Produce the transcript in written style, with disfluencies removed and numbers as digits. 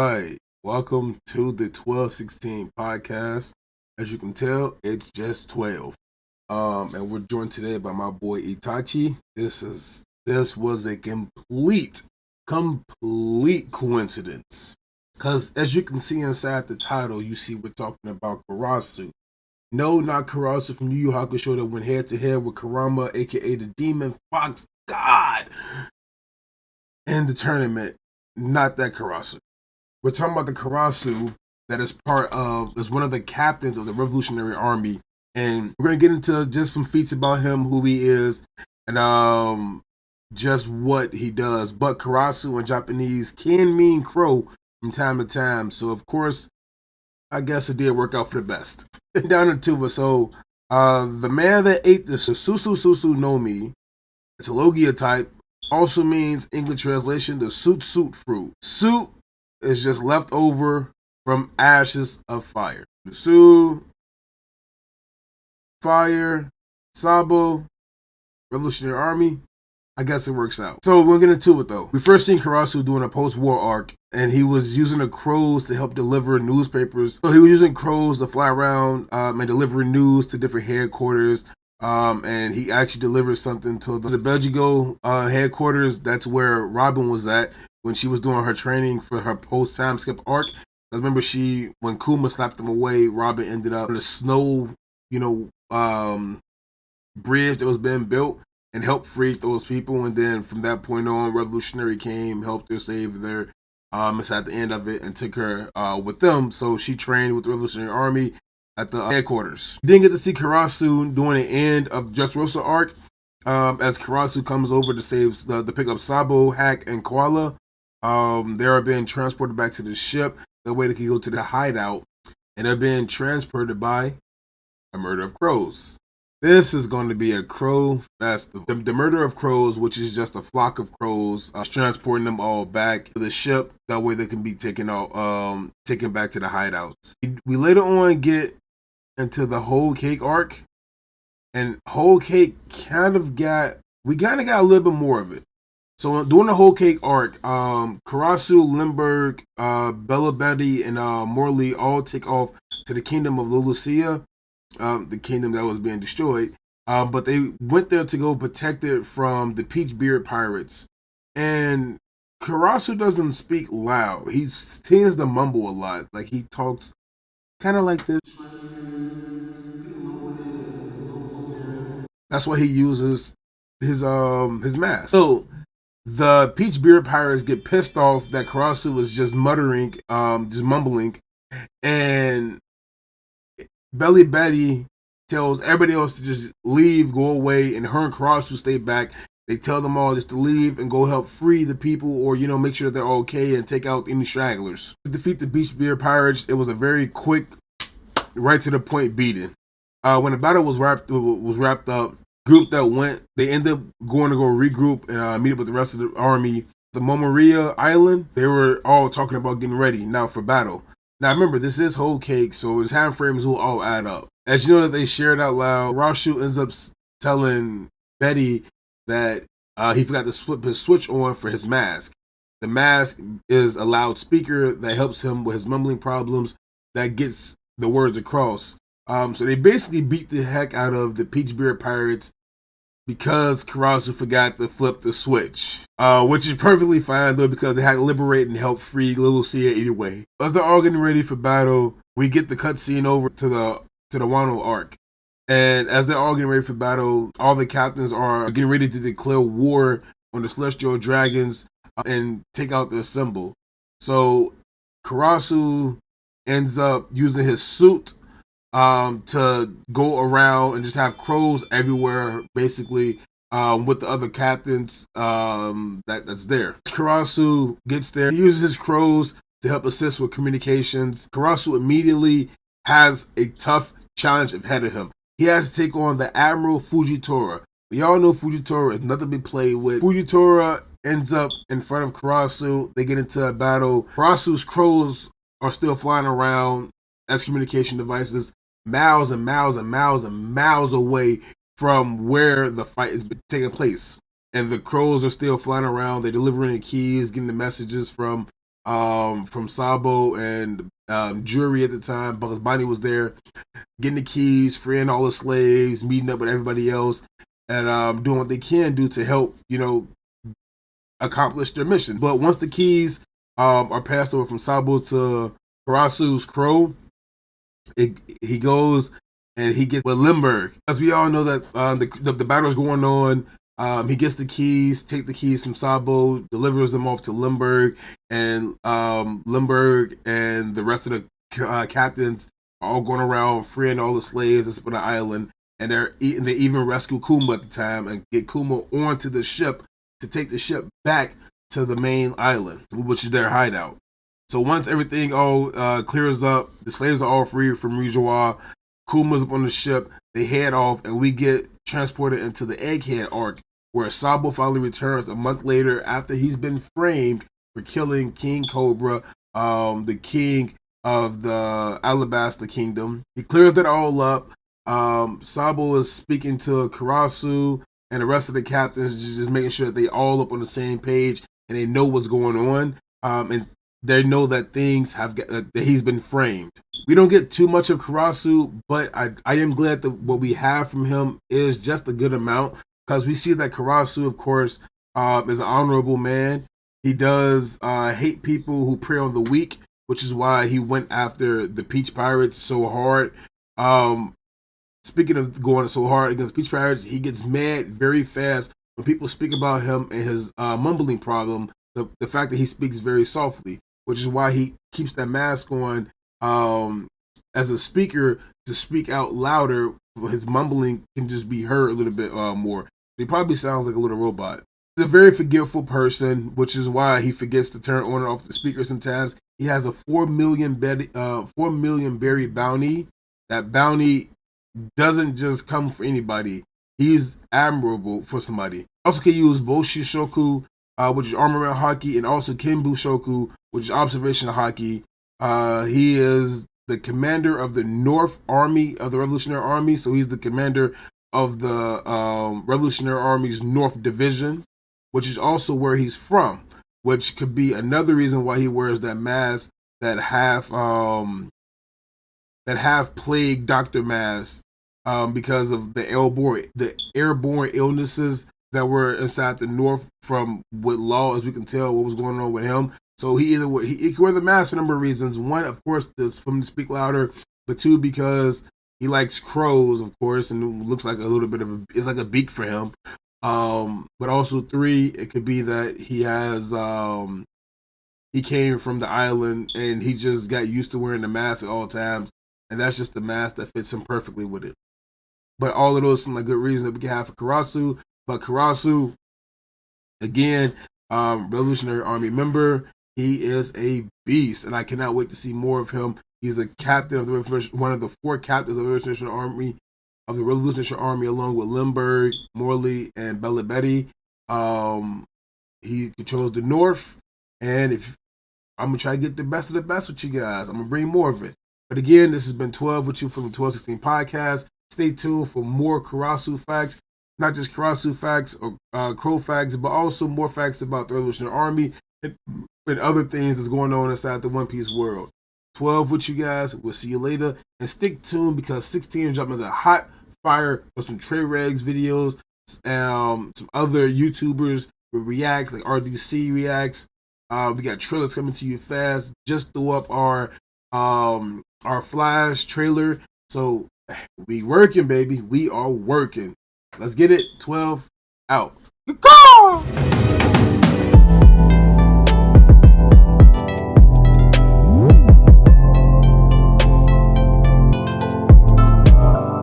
right. Welcome to the 1216 podcast. As you can tell, it's just 12. And we're joined today by my boy Itachi. This was a complete coincidence. Cause as you can see inside the title, you see we're talking about Karasu. No, not Karasu from Yu Yu Hakusho that went head to head with Karama, aka the Demon Fox God, in the tournament. Not that Karasu. We're talking about the Karasu that is one of the captains of the Revolutionary Army, and we're gonna get into just some feats about him, who he is, and just what he does. But Karasu in Japanese can mean crow from time to time, so of course, I guess it did work out for the best. Down into it. So, the man that ate the Susu no Mi, it's a Logia type, also means English translation the soot fruit. Soot is just left over from ashes of fire. The Su, fire, Sabo, Revolutionary Army. I guess it works out. So we'll get into it though. We first seen Karasu doing a post-war arc, and he was using the crows to help deliver newspapers. So he was using crows to fly around and deliver news to different headquarters. And he actually delivered something to the Belgigo headquarters. That's where Robin was at when she was doing her training for her post-time skip arc. I remember when Kuma slapped him away, Robin ended up on a snow, bridge that was being built and helped free those people. And then from that point on, Revolutionary came, helped her save their it's at the end of it, and took her with them. So she trained with the Revolutionary Army at the headquarters. We didn't get to see Karasu during the end of Just Rosa arc, as Karasu comes over to save the pick up Sabo, Hack, and Koala. They are being transported back to the ship. That way they can go to the hideout, and they're being transported by a murder of crows. This is going to be a crow festival. The murder of crows, which is just a flock of crows, transporting them all back to the ship. That way they can be taken back to the hideouts. We later on get into the Whole Cake arc, and Whole Cake kind of got a little bit more of it. So during the Whole Cake arc, Karasu, Limburg, Bella Betty, and Morley all take off to the kingdom of Lulusia, the kingdom that was being destroyed. But they went there to go protect it from the Peach Beard pirates. And Karasu doesn't speak loud. He tends to mumble a lot. Like he talks kind of like this. That's why he uses his mask. So the Peach Beard pirates get pissed off that Karasu was just muttering, just mumbling, and Belly Betty tells everybody else to just leave, go away, and her and Karasu stay back. They tell them all just to leave and go help free the people, or make sure they're okay and take out any stragglers. To defeat the Peach Beard pirates, it was a very quick, right to the point beating. When the battle was wrapped up, group that went, they ended up going to go regroup and meet up with the rest of the army. The Momoria Island, they were all talking about getting ready now for battle. Now remember, this is Whole Cake, so the time frames will all add up. As you know that they shared out loud, Rashu ends up telling Betty that he forgot to flip his switch on for his mask. The mask is a loudspeaker that helps him with his mumbling problems, that gets the words across. So they basically beat the heck out of the Peach Beard pirates because Karasu forgot to flip the switch, which is perfectly fine though, because they had to liberate and help free Little Sia anyway. As they're all getting ready for battle, we get the cutscene over to the Wano arc, and as they're all getting ready for battle, all the captains are getting ready to declare war on the Celestial Dragons and take out their symbol. So Karasu ends up using his suit to go around and just have crows everywhere, basically, with the other captains that's there. Karasu gets there. He uses his crows to help assist with communications. Karasu immediately has a tough challenge ahead of him. He has to take on the Admiral Fujitora. We all know Fujitora is nothing to be played with. Fujitora ends up in front of Karasu. They get into a battle. Karasu's crows are still flying around as communication devices, miles and miles and miles and miles away from where the fight is taking place. And the crows are still flying around. They're delivering the keys, getting the messages from from Sabo and Jury at the time. Bugs Bunny was there, getting the keys, freeing all the slaves, meeting up with everybody else, and doing what they can do to help, accomplish their mission. But once the keys are passed over from Sabo to Karasu's crow, he goes and he gets with Limburg. As we all know that the battle's going on. He gets the keys, take the keys from Sabo, delivers them off to Limburg, and Limburg and the rest of the captains are all going around freeing all the slaves that's on the island, and they even rescue Kuma at the time and get Kuma onto the ship to take the ship back to the main island, which is their hideout. So once everything all clears up, the slaves are all free from Rijawa. Kuma's up on the ship. They head off, and we get transported into the Egghead arc, where Sabo finally returns a month later after he's been framed for killing King Cobra, the king of the Alabasta Kingdom. He clears that all up. Sabo is speaking to Karasu and the rest of the captains, just making sure that they all up on the same page and they know what's going on. And they know that that he's been framed. We don't get too much of Karasu, but I am glad that what we have from him is just a good amount, because we see that Karasu, of course, is an honorable man. He does hate people who prey on the weak, which is why he went after the Peach Pirates so hard. Speaking of going so hard against Peach Pirates, he gets mad very fast when people speak about him and his mumbling problem, the fact that he speaks very softly, which is why he keeps that mask on as a speaker to speak out louder. His mumbling can just be heard a little bit more. He probably sounds like a little robot. He's a very forgetful person, which is why he forgets to turn on and off the speaker sometimes. He has a 4 million berry bounty. That bounty doesn't just come for anybody. He's admirable for somebody. Also can use Boshi Shoku, which is armament haki, and also Kenbu Shoku, which is observation haki. He is the commander of the North Army of the Revolutionary Army, so he's the commander of the Revolutionary Army's North Division, which is also where he's from, which could be another reason why he wears that mask, that half plague doctor mask, because of the airborne illnesses that were inside the North from what law, as we can tell, what was going on with him. So he could wear the mask for a number of reasons. One, of course, is for him to speak louder, but two, because he likes crows, of course, and it looks like a little bit of it's like a beak for him. But also three, it could be that he has he came from the island and he just got used to wearing the mask at all times, and that's just the mask that fits him perfectly with it. But all of those seem like good reasons that we can have for Karasu. But Karasu, again, Revolutionary Army member, he is a beast, and I cannot wait to see more of him. He's a captain of one of the 4 captains of the Revolutionary Army, along with Limburg, Morley, and Bellibetti. He controls the North, and if I'm gonna try to get the best of the best with you guys, I'm gonna bring more of it. But again, this has been 12 with you from the 1216 podcast. Stay tuned for more Karasu facts, not just Karasu facts or Crow facts, but also more facts about the Revolutionary Army and other things that's going on inside the One Piece world. 12 with you guys. We'll see you later. And stick tuned, because 16 is dropping a hot fire with some Trey Regs videos, some other YouTubers with reacts, like RDC reacts. We got trailers coming to you fast. Just threw up our Flash trailer. So we working, baby. We are working. Let's get it. 12 out. Go!